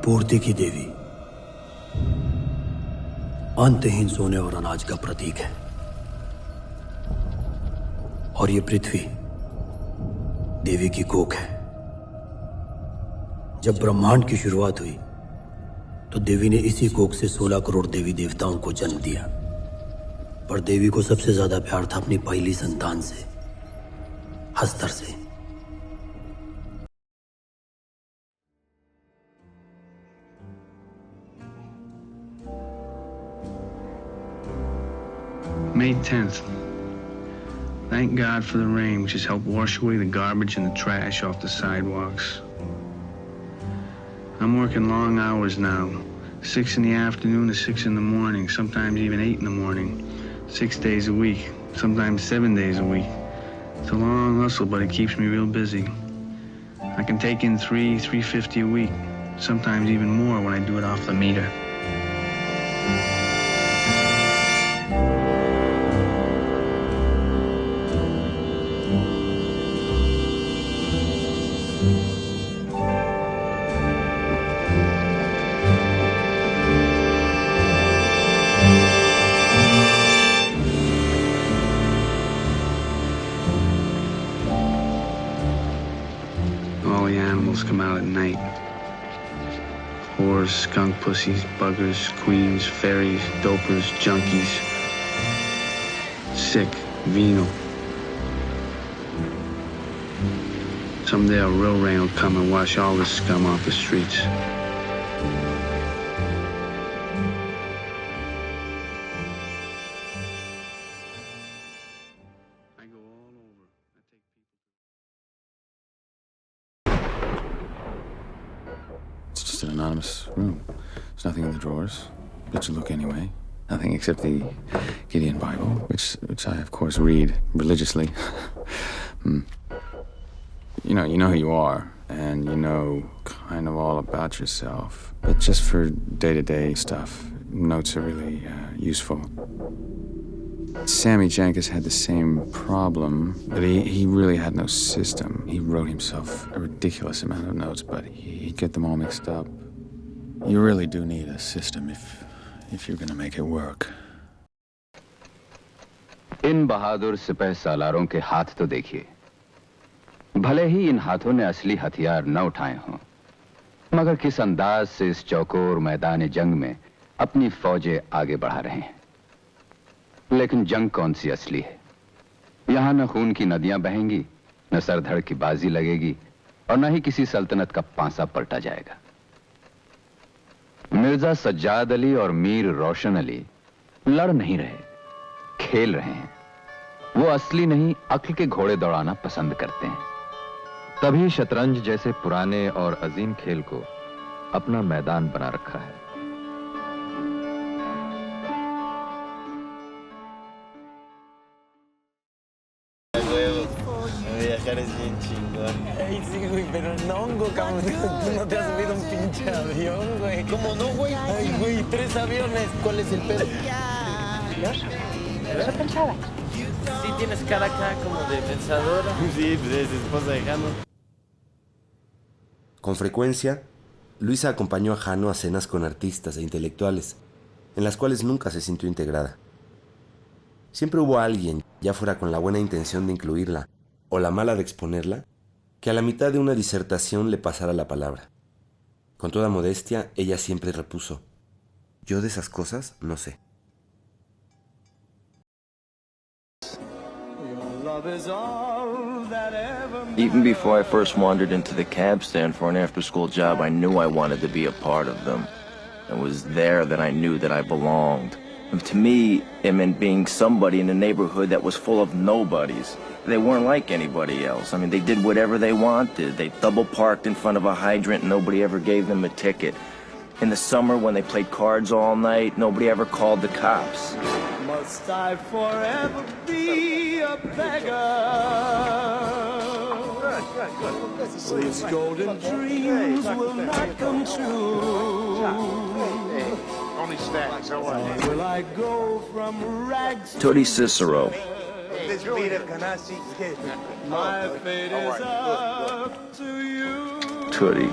पूर्ति की देवी अंतहीन सोने और अनाज का प्रतीक है, और ये पृथ्वी देवी की कोख है। जब ब्रह्मांड की शुरुआत हुई तो देवी ने इसी कोख से 16 करोड़ देवी देवताओं को जन्म दिया, पर देवी को सबसे ज्यादा प्यार था अपनी पहली संतान से, हस्तर से। May 10th. Thank God for the rain, which has helped wash away the garbage and the trash off the sidewalks. I'm working long hours now, 6 in the afternoon to 6 in the morning, sometimes even 8 in the morning, 6 days a week, sometimes 7 days a week. It's a long hustle, but it keeps me real busy. I can take in $350 a week, sometimes even more when I do it off the meter. All the animals come out at night. Whores, skunk pussies, buggers, queens, fairies, dopers, junkies. Sick, venal. Someday a real rain will come and wash all this scum off the streets. I go all over. I take It's just an anonymous room. There's nothing in the drawers. But you look anyway. Nothing except the Gideon Bible, which I, of course, read religiously. You know who you are, and you know kind of all about yourself. But just for day-to-day stuff, notes are really useful. Sammy Jankis had the same problem, but he really had no system. He wrote himself a ridiculous amount of notes, but he'd get them all mixed up. You really do need a system if you're gonna make it work. इन बहादुर सिपह सालारों के हाथ तो देखिए। भले ही इन हाथों ने असली हथियार न उठाए हों, मगर किस अंदाज से इस चौकोर मैदान जंग में अपनी फौजें आगे बढ़ा रहे हैं। लेकिन जंग कौन सी असली है? यहां न खून की नदियां बहेंगी, न सरधड़ की बाजी लगेगी, और न ही किसी सल्तनत का पांसा पलटा जाएगा। मिर्जा सज्जाद अली और मीर रोशन अली लड़ नहीं रहे, खेल रहे हैं। वो असली नहीं, अक्ल के घोड़े दौड़ाना पसंद करते हैं। तभी शतरंज जैसे पुराने और अजीम खेल को अपना मैदान बना रखा है। Viajar es bien chingón. Ay, sí, güey, pero no, cabrón. Tú no te has subido un pinche avión, güey. ¿Cómo no, güey? Ay, güey, 3 aviones. ¿Cuál es el pedo? ¿Nervioso? ¿Nervioso pensaba? Sí, tienes cara acá como de pensadora. Sí, pues es esposa de Jano. Con frecuencia, Luisa acompañó a Jano a cenas con artistas e intelectuales, en las cuales nunca se sintió integrada. Siempre hubo alguien, ya fuera con la buena intención de incluirla o la mala de exponerla, que a la mitad de una disertación le pasara la palabra. Con toda modestia, ella siempre repuso: yo de esas cosas no sé. Even before I first wandered into the cab stand for an after-school job, I knew I wanted to be a part of them. It was there that I knew that I belonged. And to me, it meant being somebody in a neighborhood that was full of nobodies. They weren't like anybody else. I mean, they did whatever they wanted. They double parked in front of a hydrant and nobody ever gave them a ticket. In the summer, when they played cards all night, nobody ever called the cops. Must I forever be a beggar? These golden dreams will not come true. Will I go from rags to Tootie Cicero. my fate is up to you. Tootie.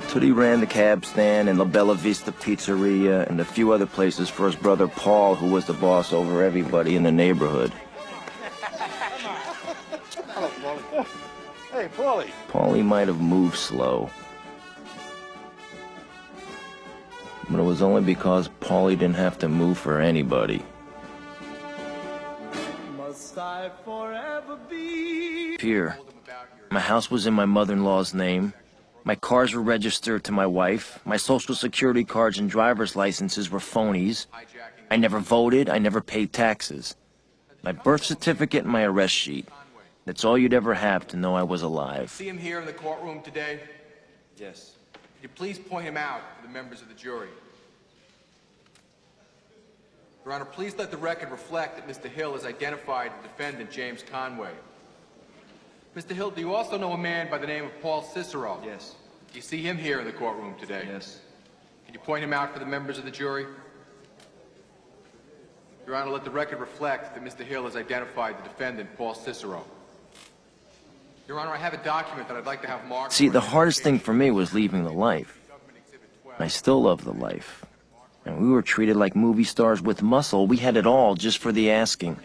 Tootie ran the cab stand and La Bella Vista Pizzeria and a few other places for his brother Paul, who was the boss over everybody in the neighborhood. Hey, Paulie. Paulie might have moved slow, but it was only because Paulie didn't have to move for anybody. Must I forever be? Here, my house was in my mother-in-law's name. My cars were registered to my wife. My social security cards and driver's licenses were phonies. I never voted. I never paid taxes. My birth certificate and my arrest sheet. That's all you'd ever have to know I was alive. See him here in the courtroom today? Yes. Could you please point him out to the members of the jury? Your Honor, please let the record reflect that Mr. Hill has identified the defendant, James Conway. Mr. Hill, do you also know a man by the name of Paul Cicero? Yes. Do you see him here in the courtroom today? Yes. Can you point him out for the members of the jury? Your Honor, let the record reflect that Mr. Hill has identified the defendant, Paul Cicero. Your Honor, I have a document that I'd like to have marked... See, the hardest thing for me was leaving the life. I still love the life. And we were treated like movie stars with muscle. We had it all just for the asking.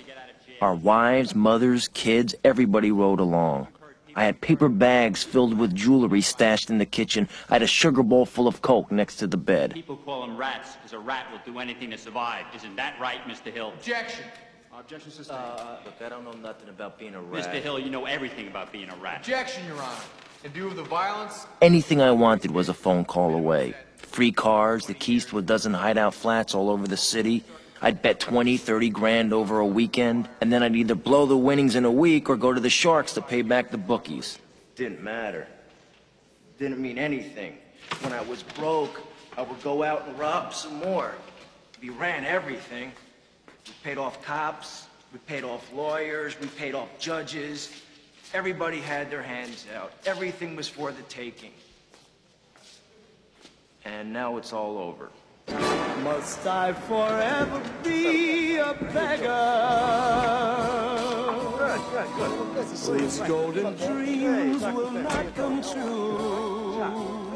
Our wives, mothers, kids, everybody rode along. I had paper bags filled with jewelry stashed in the kitchen. I had a sugar bowl full of Coke next to the bed. People call them rats because a rat will do anything to survive. Isn't that right, Mr. Hill? Objection! Objection, Sister. Look, I don't know nothing about being a rat. Mr. Hill, you know everything about being a rat. Objection, Your Honor. In view of the violence... Anything I wanted was a phone call away. Free cars, the keys to a dozen hideout flats all over the city. I'd bet 20, 30 grand over a weekend, and then I'd either blow the winnings in a week or go to the Sharks to pay back the bookies. Didn't matter. Didn't mean anything. When I was broke, I would go out and rob some more. We ran everything. We paid off cops, we paid off lawyers, we paid off judges. Everybody had their hands out. Everything was for the taking. And now it's all over. Must I forever be a beggar? These golden dreams will not come true.